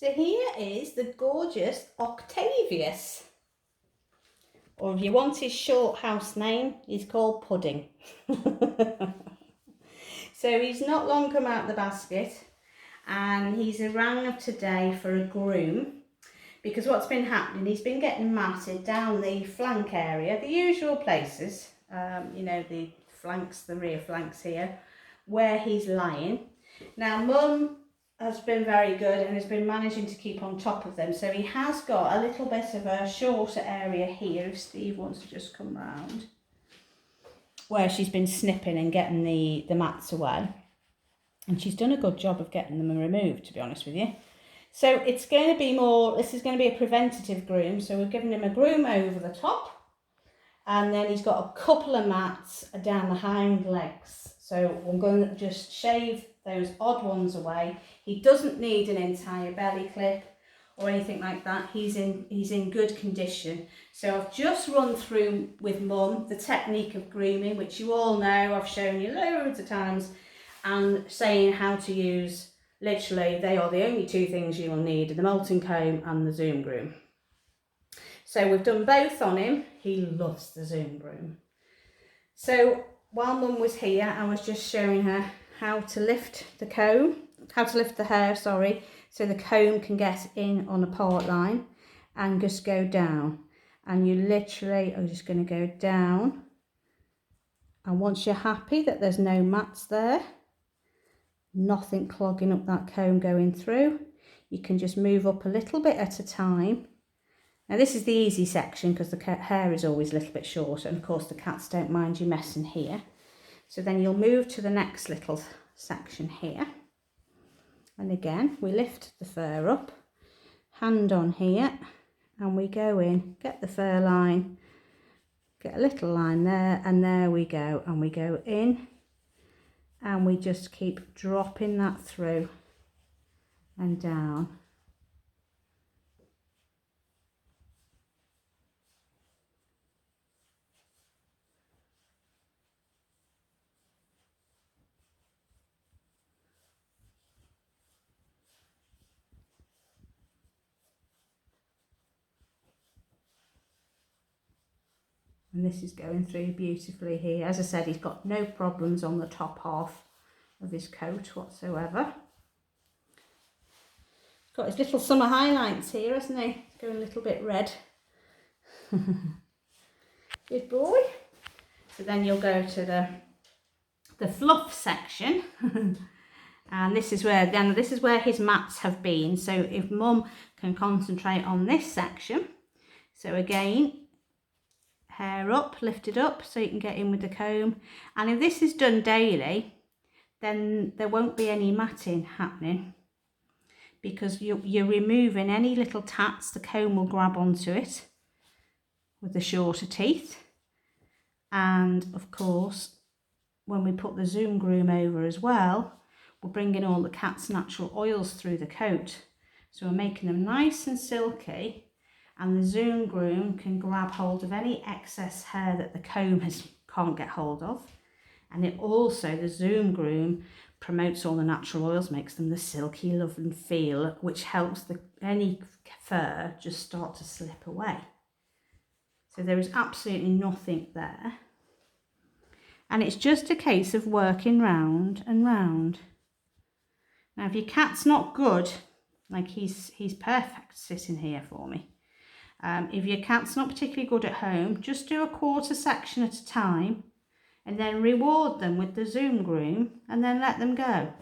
So here is the gorgeous Octavious. Or if you want his short house name, he's called Pudding. So he's not long come out of the basket and he's around today for a groom, because what's been happening, he's been getting matted down the flank area, the usual places, you know, the flanks, the rear flanks here, where he's lying. Now Mum has been very good and has been managing to keep on top of them, so he has got a little bit of a shorter area here, if Steve wants to just come round, where she's been snipping and getting the mats away, and she's done a good job of getting them removed, to be honest with you. So it's going to be more, this is going to be a preventative groom, so we've given him a groom over the top, and then he's got a couple of mats down the hind legs, so I'm going to just shave those odd ones away. He doesn't need an entire belly clip or anything like that. He's in good condition. So I've just run through with Mum the technique of grooming, which you all know, I've shown you loads of times, and saying how to use, literally, they are the only two things you will need, the molting comb and the zoom groom. So we've done both on him. He loves the zoom groom. So while Mum was here, I was just showing her how to lift the comb, how to lift the hair, sorry, so the comb can get in on a part line and just go down. And you literally are just going to go down. And once you're happy that there's no mats there, nothing clogging up that comb going through, you can just move up a little bit at a time. Now this is the easy section because the hair is always a little bit shorter, and of course the cats don't mind you messing here. So then you'll move to the next little section here. And again, we lift the fur up, hand on here, and we go in, get the fur line, get a little line there, and there we go. And we go in, and we just keep dropping that through and down. And this is going through beautifully here. As I said, he's got no problems on the top half of his coat whatsoever. He's got his little summer highlights here, hasn't he? He's going a little bit red. Good boy. So then you'll go to the fluff section. And this is where his mats have been. So if Mum can concentrate on this section. So again, hair up, lifted up so you can get in with the comb. And if this is done daily, then there won't be any matting happening, because you're removing any little tats. The comb will grab onto it with the shorter teeth. And of course, when we put the zoom groom over as well, we're bringing all the cat's natural oils through the coat. So we're making them nice and silky. And the zoom groom can grab hold of any excess hair that the comb can't get hold of. And it also, the zoom groom promotes all the natural oils, makes them the silky lovely feel, which helps any fur just start to slip away. So there is absolutely nothing there. And it's just a case of working round and round. Now if your cat's not good, like he's perfect sitting here for me. If your cat's not particularly good at home, just do a quarter section at a time and then reward them with the zoom groom and then let them go.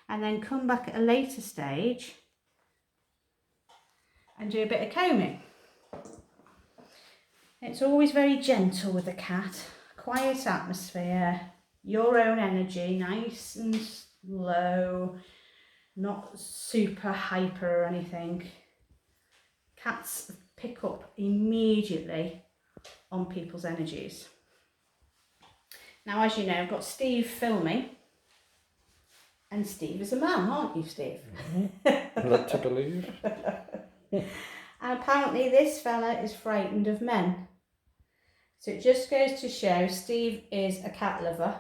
And then come back at a later stage and do a bit of combing. It's always very gentle with the cat, quiet atmosphere, your own energy, nice and low, not super hyper or anything. Cats pick up immediately on people's energies. Now, as you know, I've got Steve filming, and Steve is a man, aren't you, Steve? Not to believe. And apparently this fella is frightened of men. So it just goes to show Steve is a cat lover,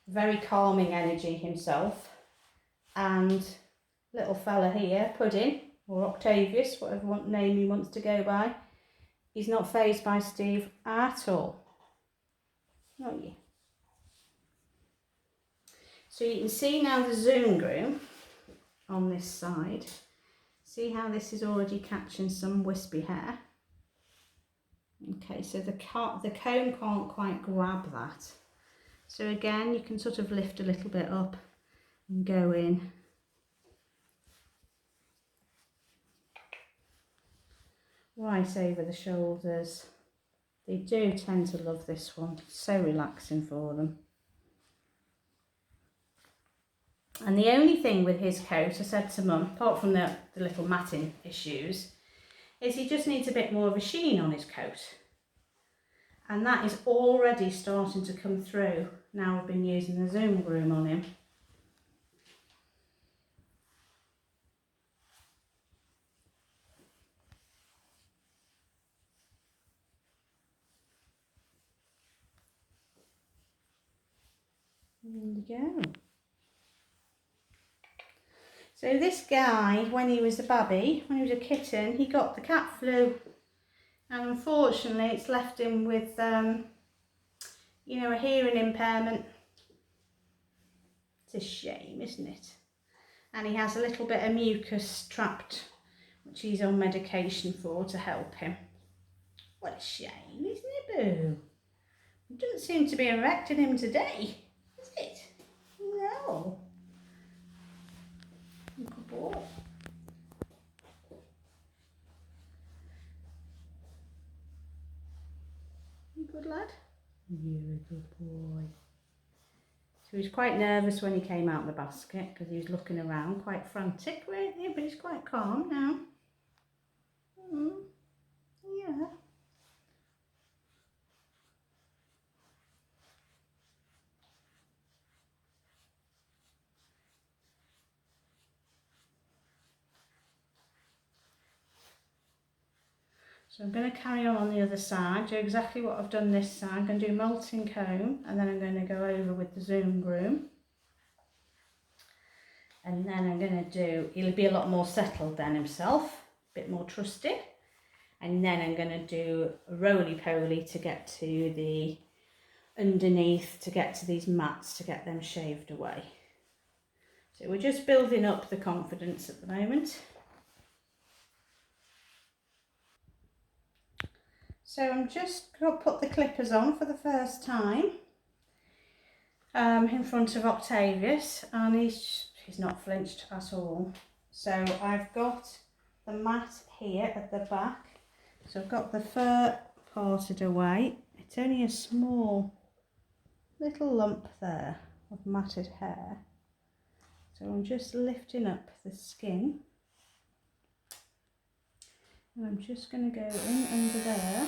very calming energy himself, and little fella here, Pudding, or Octavious, whatever name he wants to go by. He's not fazed by Steve at all. Not you. So you can see now the Zoom groom on this side. See how this is already catching some wispy hair. Okay, so the comb can't quite grab that. So again, you can sort of lift a little bit up and go in. Right over the shoulders. They do tend to love this one. It's so relaxing for them. And the only thing with his coat, I said to Mum, apart from the little matting issues, is he just needs a bit more of a sheen on his coat. And that is already starting to come through now we've been using the Zoom groom on him. There you go. So this guy, when he was a baby, when he was a kitten, he got the cat flu. And unfortunately, it's left him with, you know, a hearing impairment. It's a shame, isn't it? And he has a little bit of mucus trapped, which he's on medication for to help him. What a shame, isn't it, Boo? It doesn't seem to be affecting him today, is it? No. Good boy. You good lad? You're a good boy. So he was quite nervous when he came out of the basket because he was looking around, quite frantic, weren't he? But he's quite calm now. Yeah. So I'm going to carry on the other side, do exactly what I've done this side. I'm going to do molting comb and then I'm going to go over with the Zoom groom. And then I'm going to do, he'll be a lot more settled than himself, a bit more trusted. And then I'm going to do a roly-poly to get to the underneath, to get to these mats, to get them shaved away. So we're just building up the confidence at the moment. So I'm just going to put the clippers on for the first time in front of Octavious, and he's not flinched at all. So I've got the mat here at the back. So I've got the fur parted away. It's only a small little lump there of matted hair. So I'm just lifting up the skin. And I'm just going to go in under there.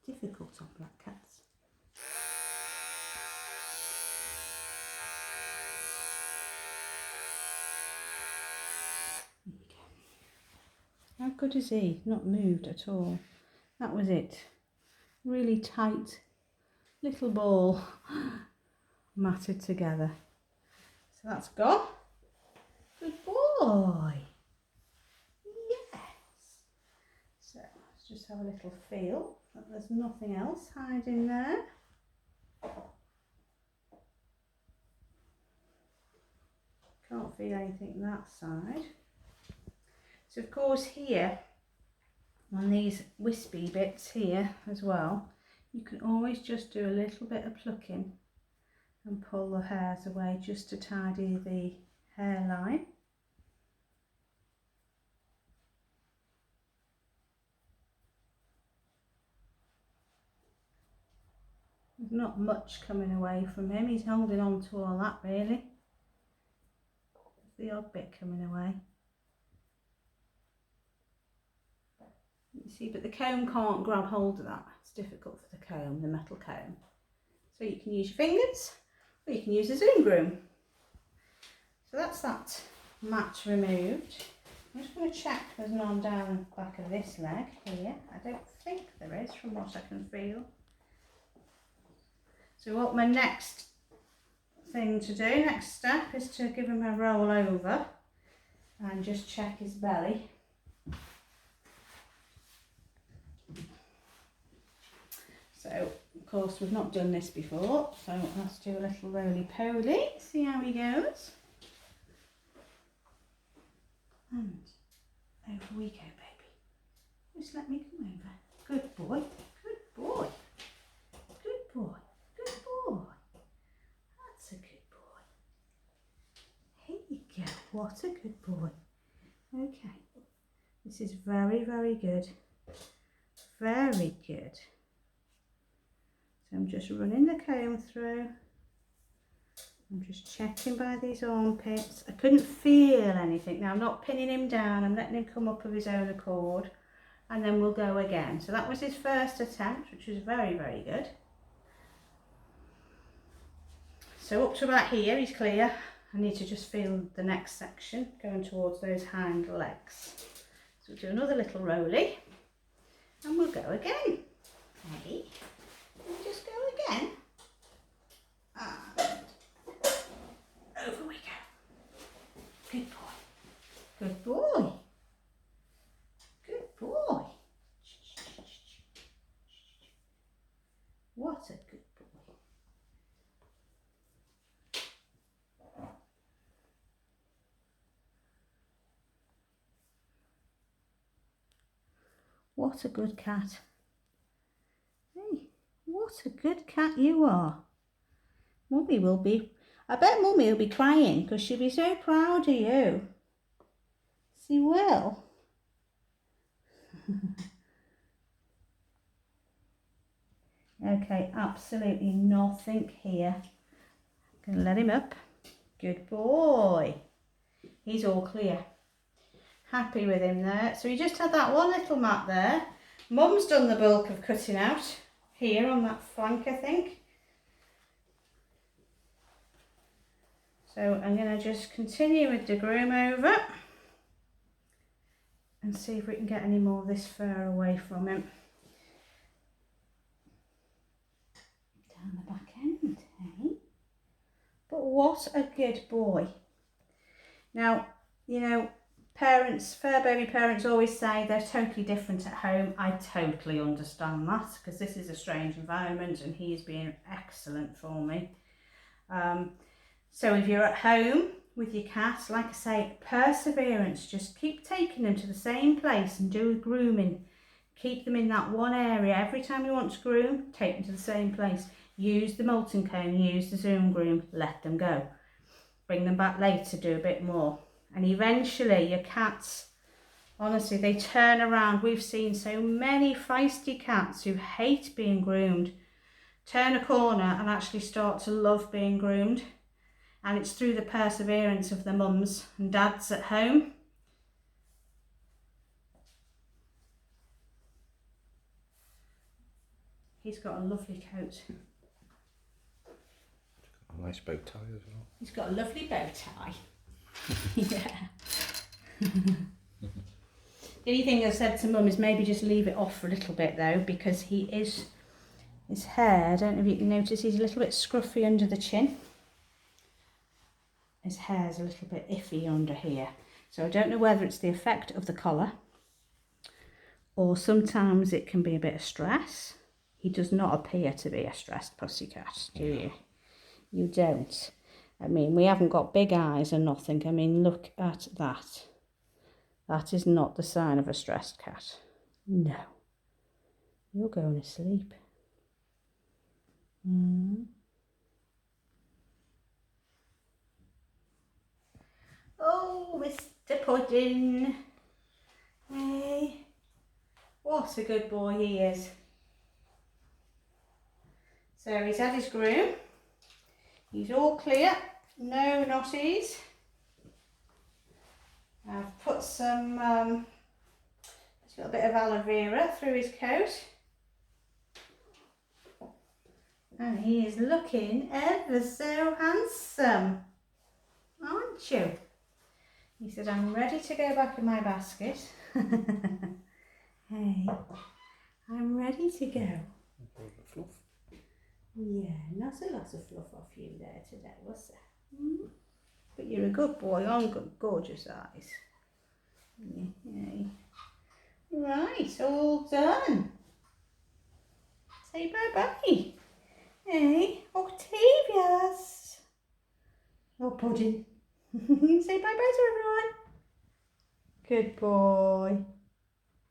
Difficult on black cats. There you go. How good is he? Not moved at all. That was it. Really tight little ball matted together. So that's gone. Good boy. Yes. So let's just have a little feel that there's nothing else hiding there. Can't feel anything that side. So of course here, on these wispy bits here as well, you can always just do a little bit of plucking and pull the hairs away just to tidy the hairline. There's not much coming away from him, he's holding on to all that really. There's the odd bit coming away. You see, but the comb can't grab hold of that. It's difficult for the comb, the metal comb. So you can use your fingers, or you can use a Zoom groom. So that's that mat removed. I'm just going to check there's none down the back of this leg here. I don't think there is from what I can feel. So what my next thing to do, next step, is to give him a roll over and just check his belly. So of course we've not done this before, so let's do a little roly-poly, see how he goes. And over we go, baby. Just let me come over. Good boy, good boy, good boy, good boy. That's a good boy. Here you go, what a good boy. Okay, this is very, very good. Very good. So I'm just running the comb through. I'm just checking by these armpits. I couldn't feel anything. Now I'm not pinning him down, I'm letting him come up of his own accord, and then we'll go again. So that was his first attempt, which was very, very good. So up to about here he's clear. I need to just feel the next section going towards those hind legs. So we'll do another little rolly and we'll go again. Hey, we'll just go again. And over we go. Good boy. Good boy. Good boy. What a good boy. What a good cat. Hey, what a good cat you are. Mummy will be, I bet Mummy will be crying because she'll be so proud of you. She will. Okay, absolutely nothing here. Gonna let him up. Good boy. He's all clear. Happy with him there. So he just had that one little mat there. Mum's done the bulk of cutting out here on that flank, I think. So I'm going to just continue with the groom over and see if we can get any more of this fur away from him. Down the back end, hey? But what a good boy. Now, you know, parents, fur baby parents always say they're totally different at home. I totally understand that because this is a strange environment and he's been excellent for me. So if you're at home with your cat, like I say, perseverance, just keep taking them to the same place and do grooming. Keep them in that one area. Every time you want to groom, take them to the same place. Use the molting comb, use the zoom groom, let them go. Bring them back later, do a bit more. And eventually your cats, honestly, they turn around. We've seen so many feisty cats who hate being groomed turn a corner and actually start to love being groomed. And it's through the perseverance of the mums and dads at home. He's got a lovely coat. A nice bow tie as well. He's got a lovely bow tie. Yeah. The only thing I said to Mum is maybe just leave it off for a little bit though, because his hair, I don't know if you can notice, he's a little bit scruffy under the chin. His hair's a little bit iffy under here. So I don't know whether it's the effect of the collar or sometimes it can be a bit of stress. He does not appear to be a stressed pussycat, do you? You don't. I mean, we haven't got big eyes or nothing. I mean, look at that. That is not the sign of a stressed cat. No. You're going to sleep. Oh, Mr. Pudding. Hey. What a good boy he is. So he's had his groom. He's all clear. No knotties. I've put some, just a little bit of aloe vera through his coat. And he is looking ever so handsome, aren't aren't you? He said, I'm ready to go back in my basket. Hey, I'm ready to go. All the fluff. Yeah, not a lot of fluff off you there today, was there? Mm. But you're a good boy, on good, gorgeous eyes. Yeah. Right, all done. Say bye-bye. Hey, Octavious. Oh, Pudding. Say bye-bye to everyone. Good boy.